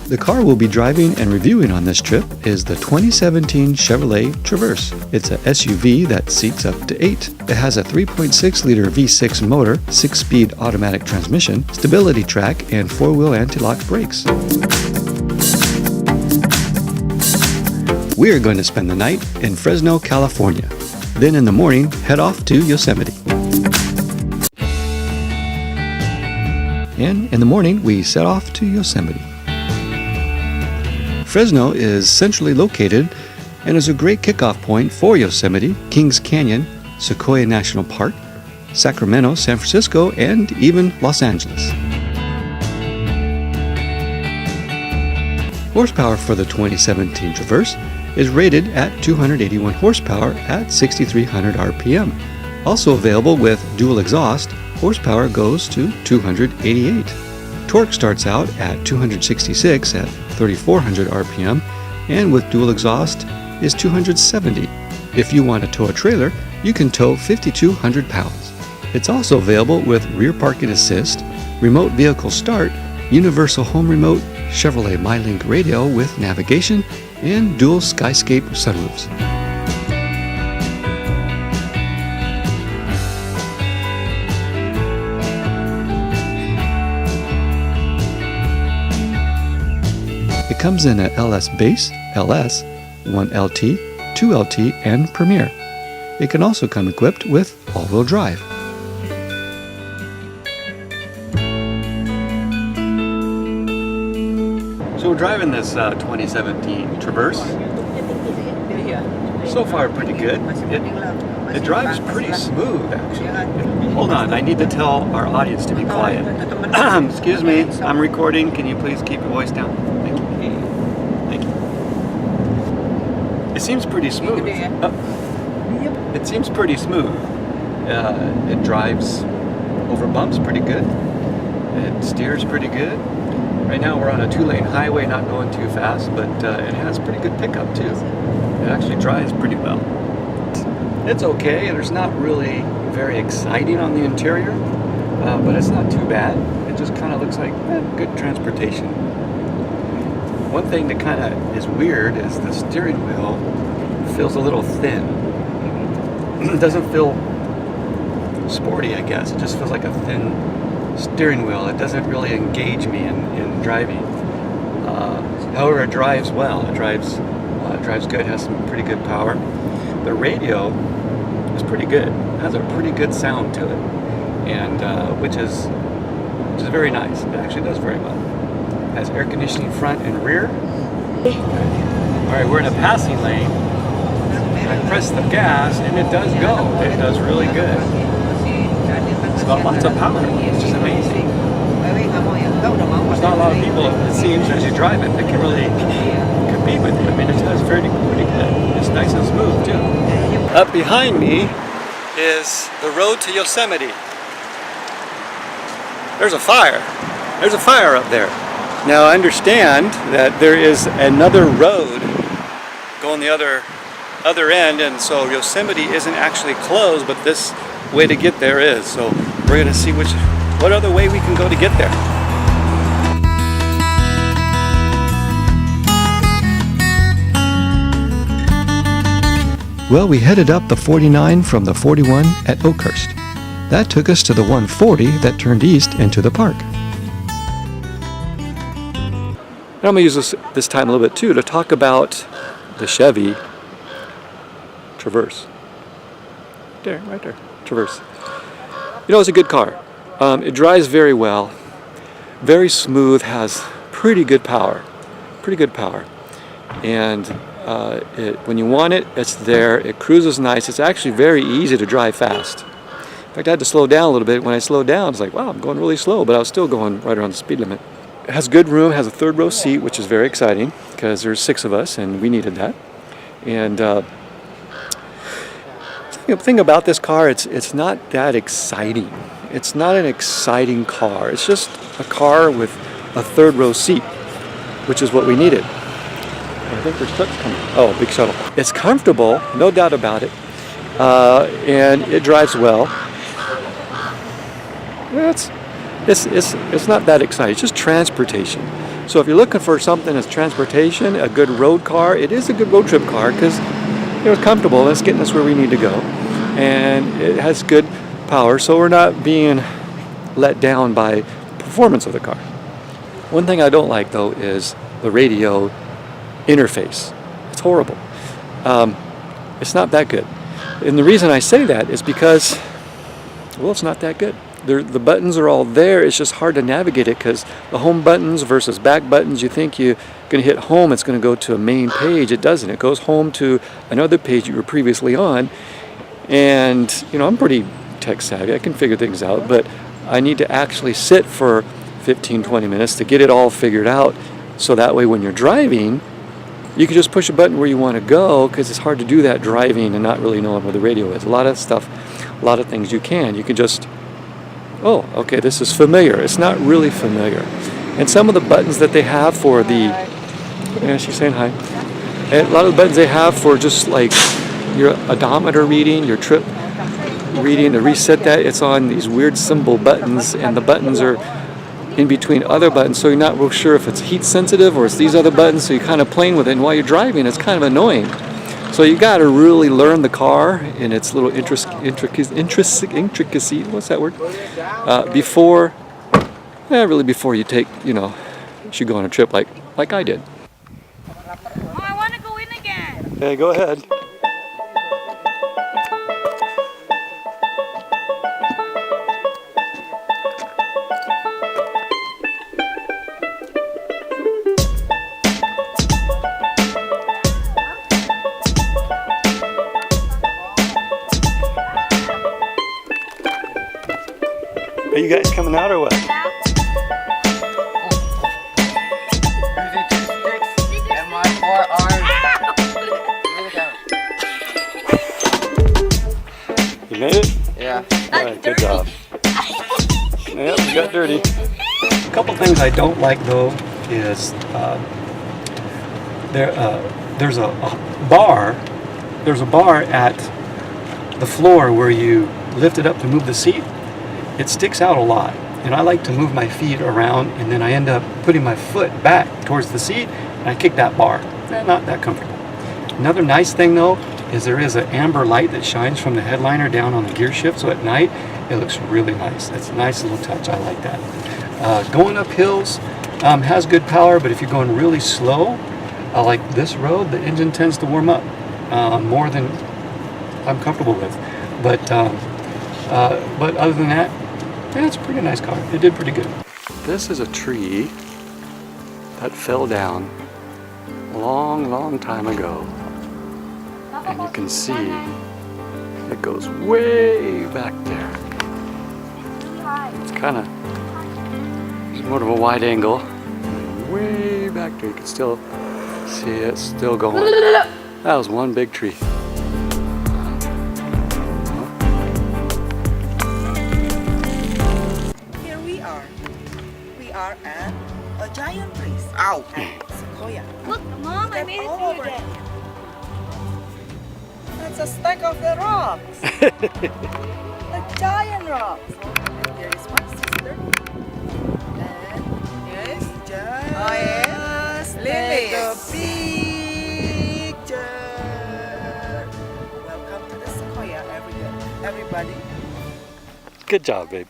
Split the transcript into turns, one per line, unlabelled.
The car we'll be driving and reviewing on this trip is the 2017 Chevrolet Traverse. It's a SUV that seats up to 8. It has a 3.6-liter V6 motor, 6-speed automatic transmission, stability track, and 4-wheel anti-lock brakes. We are going to spend the night in Fresno, California. Then in the morning, head off to Yosemite. And in the morning, we set off to Yosemite. Fresno is centrally located and is a great kickoff point for Yosemite, Kings Canyon, Sequoia National Park, Sacramento, San Francisco, and even Los Angeles. Horsepower for the 2017 Traverse is rated at 281 horsepower at 6,300 RPM. Also available with dual exhaust, horsepower goes to 288. Torque starts out at 266 at 3,400 RPM, and with dual exhaust is 270. If you want to tow a trailer, you can tow 5,200 pounds. It's also available with rear parking assist, remote vehicle start, universal home remote, Chevrolet MyLink radio with navigation, and dual Skyscape sunroofs. It comes in a LS Base, LS, 1LT, 2LT, and Premier. It can also come equipped with all-wheel drive. So we're driving this 2017 Traverse. So far pretty good. It drives pretty smooth actually. Hold on, I need to tell our audience to be quiet. Excuse me, I'm recording. Can you please keep your voice down? Thank you. Thank you. It seems pretty smooth. It seems pretty smooth. It drives over bumps pretty good. It steers pretty good. Right now we're on a 2-lane highway, not going too fast, but it has pretty good pickup too. It actually drives pretty well. It's okay. There's not really very exciting on the interior, but it's not too bad. It just kind of looks like good transportation. One thing that kind of is weird is the steering wheel feels a little thin. It doesn't feel sporty, I guess. It just feels like a thin steering wheel. It doesn't really engage me in driving. However, it drives well. It drives good. It has some pretty good power. The radio is pretty good. It has a pretty good sound to it, and which is very nice. It actually does very well. It has air conditioning front and rear. All right, we're in a passing lane. I press the gas and it does go. It does really good. It's got lots of power, which is amazing. There's not a lot of people, it seems, as you drive it, that can really compete with it. I mean, it does pretty good. It's nice and smooth, too. Up behind me is the road to Yosemite. There's a fire. There's a fire up there. Now, I understand that there is another road going the other end, and so Yosemite isn't actually closed, but this way to get there is. So we're going to see what other way we can go to get there. Well, we headed up the 49 from the 41 at Oakhurst. That took us to the 140 that turned east into the park. Now I'm going to use this time a little bit too to talk about the Chevy Traverse. There, right there, Traverse. You know, it's a good car. It drives very well, very smooth, has pretty good power, and when you want it, it's there. It cruises nice. It's actually very easy to drive fast. In fact, I had to slow down a little bit. When I slowed down, it's like, wow, I'm going really slow, but I was still going right around the speed limit. It has good room, has a third row seat, which is very exciting because there's 6 of us and we needed that. And the thing about this car, it's not that exciting. It's not an exciting car. It's just a car with a third row seat, which is what we needed. I think there's trucks coming. Oh, big shuttle. It's comfortable, no doubt about it, and it drives well. It's not that exciting. It's just transportation. So if you're looking for something as transportation, a good road car, it is a good road trip car because it's comfortable. It's getting us where we need to go. And it has good power, so we're not being let down by performance of the car. One thing I don't like though is the radio interface. It's horrible. It's not that good. And the reason I say that is because, well, it's not that good. The buttons are all there. It's just hard to navigate it because the home buttons versus back buttons, you think you're going to hit home, it's going to go to a main page. It doesn't. It goes home to another page you were previously on. And, I'm pretty tech savvy. I can figure things out, but I need to actually sit for 15-20 minutes to get it all figured out, so that way when you're driving you can just push a button where you want to go, because it's hard to do that driving and not really knowing where the radio is. A lot of things you can just, oh, okay, this is familiar. It's not really familiar. And some of the buttons that they have for the, yeah, she's saying hi, and a lot of the buttons they have for just like your odometer reading, your trip reading, to reset that, it's on these weird symbol buttons, and the buttons are in between other buttons, so you're not real sure if it's heat sensitive or it's these other buttons, so you're kind of playing with it, and while you're driving it's kind of annoying. So you got to really learn the car and its little intricacy, what's that word, before you take, should go on a trip like I did.
Oh, I want to go in again.
Okay, go ahead. Are you guys coming out or what?
Using 2 sticks and my 4 arms.
You made it?
Yeah.
All right, good job. Yep, you got dirty. A couple things I don't like though is there's a bar at the floor where you lift it up to move the seat. It sticks out a lot, and I like to move my feet around, and then I end up putting my foot back towards the seat, and I kick that bar. Not that comfortable. Another nice thing though is there is an amber light that shines from the headliner down on the gear shift, so at night it looks really nice. It's a nice little touch. I like that. Going up hills has good power, but if you're going really slow, like this road, the engine tends to warm up more than I'm comfortable with. But other than that, yeah, it's a pretty nice car. It did pretty good. This is a tree that fell down a long time ago. And you can see it goes way back there. It's kind of more of a wide angle. Way back there, you can still see it still going. That was one big tree.
At a giant tree.
Ow!
Sequoia.
Look, Mom, I made it
all
through
over
there.
That's a stack of the rocks. A giant rock. Here is my sister. And here's just
Lily.
the picture. Welcome to the Sequoia, everybody.
Good job, babe.